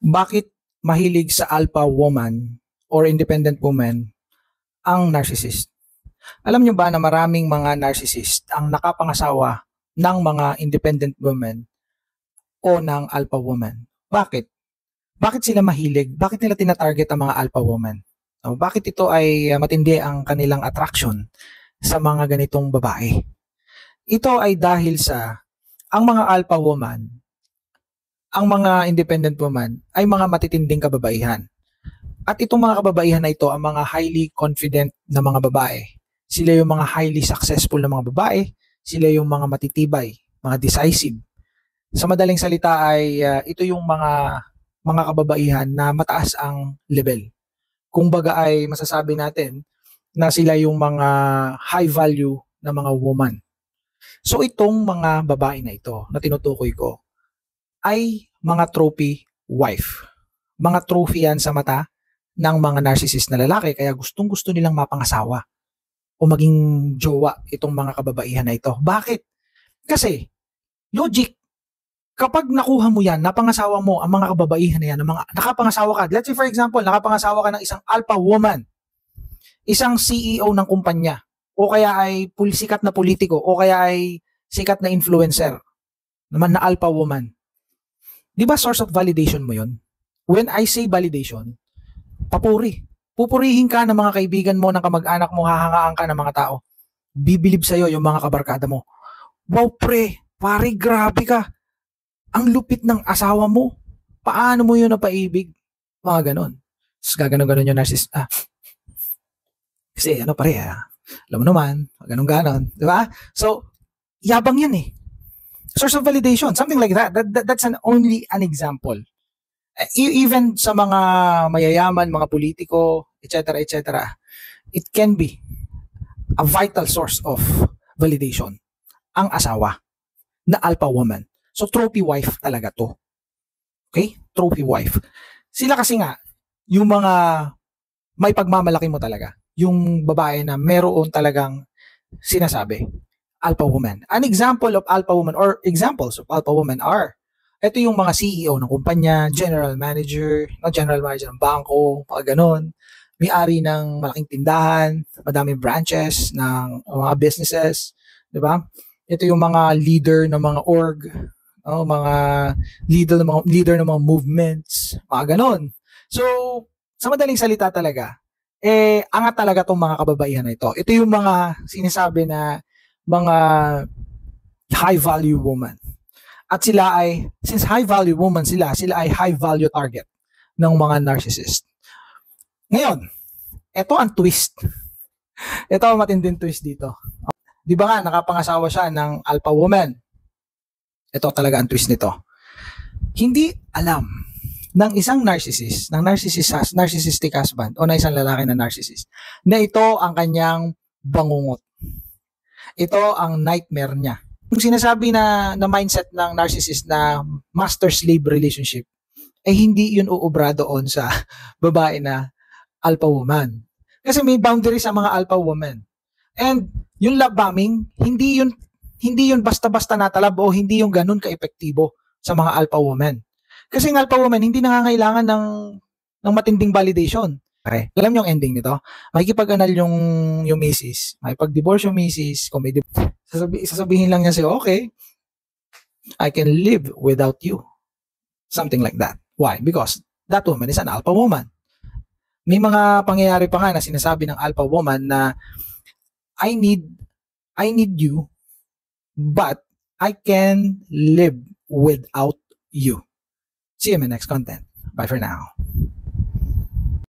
Bakit mahilig sa alpha woman or independent woman ang narcissist? Alam nyo ba na maraming mga narcissist ang nakapangasawa ng mga independent women o ng alpha woman? Bakit? Bakit sila mahilig? Bakit nila tinatarget ang mga alpha woman? Bakit ito ay matindi ang kanilang attraction sa mga ganitong babae? Ito ay dahil sa ang mga alpha woman, ang mga independent woman ay mga matitinding kababaihan. At itong mga kababaihan na ito, ang mga highly confident na mga babae. Sila yung mga highly successful na mga babae, sila yung mga matitibay, mga decisive. Sa madaling salita ay ito yung mga kababaihan na mataas ang level. Kung baga ay masasabi natin na sila yung mga high value na mga woman. So itong mga babae na ito na tinutukoy ko ay mga trophy wife. Mga trophy yan sa mata ng mga narcissist na lalaki kaya gustong-gusto nilang mapangasawa o maging jowa itong mga kababaihan na ito. Bakit? Kasi, logic, kapag nakuha mo yan, napangasawa mo ang mga kababaihan na yan, nakapangasawa ka, let's say for example, nakapangasawa ka ng isang alpha woman, isang CEO ng kumpanya, o kaya ay sikat na politiko, o kaya ay sikat na influencer, naman na alpha woman. Di ba source of validation mo yun? When I say validation, papuri. Pupurihin ka ng mga kaibigan mo, ng kamag-anak mo, hahangaan ka ng mga tao. Bibilib sa'yo yung mga kabarkada mo. Wow pre, pare grabe ka. Ang lupit ng asawa mo. Paano mo yun napaibig? Mga ganon. Tapos gaganon-ganon yung narcissist. Kasi ano pare, alam mo naman, ganon-ganon. Diba? So, yabang yan eh. Source of validation, something like that. That's only an example. Even sa mga mayayaman, mga politiko, etc., etc., it can be a vital source of validation. Ang asawa na alpha woman. So, trophy wife talaga to. Okay? Trophy wife. Sila kasi nga, yung mga may pagmamalaki mo talaga. Yung babae na meron talagang sinasabi. Alpha woman. An example of alpha woman or examples of alpha woman are ito yung mga CEO ng kumpanya, general manager ng bangko, mga ganun. May-ari ng malaking tindahan, madaming branches ng mga businesses, di ba? Ito yung mga leader ng mga org, mga leader ng mga movements, mga ganun. So, sa madaling salita talaga, angat talaga tong mga kababaihan na ito. Ito yung mga sinasabi na mga high value woman. At sila ay, since high value woman sila ay high value target ng mga narcissist. Ngayon, ito ang twist. Ito ang matinding twist dito. Di ba nga, nakapangasawa siya ng alpha woman. Ito talaga ang twist nito. Hindi alam ng isang narcissistic husband o na isang lalaki na narcissist na ito ang kanyang bangungot. Ito ang nightmare niya. Yung sinasabi na mindset ng narcissist na master-slave relationship, ay hindi yun uubra doon sa babae na alpha woman. Kasi may boundaries sa mga alpha woman. And yung love bombing, hindi yun basta-basta natalab o hindi yung ganun ka-epektibo sa mga alpha woman. Kasi ang alpha woman, hindi nangangailangan ng matinding validation. Okay. Alam niyo ang ending nito? Makikipag-anal yung misis, makipag-divorce yung misis, kung may sasabihin lang niya siya, okay, I can live without you. Something like that. Why? Because that woman is an alpha woman. May mga pangyayari pa nga na sinasabi ng alpha woman na I need you, but I can live without you. See you in my next content. Bye for now.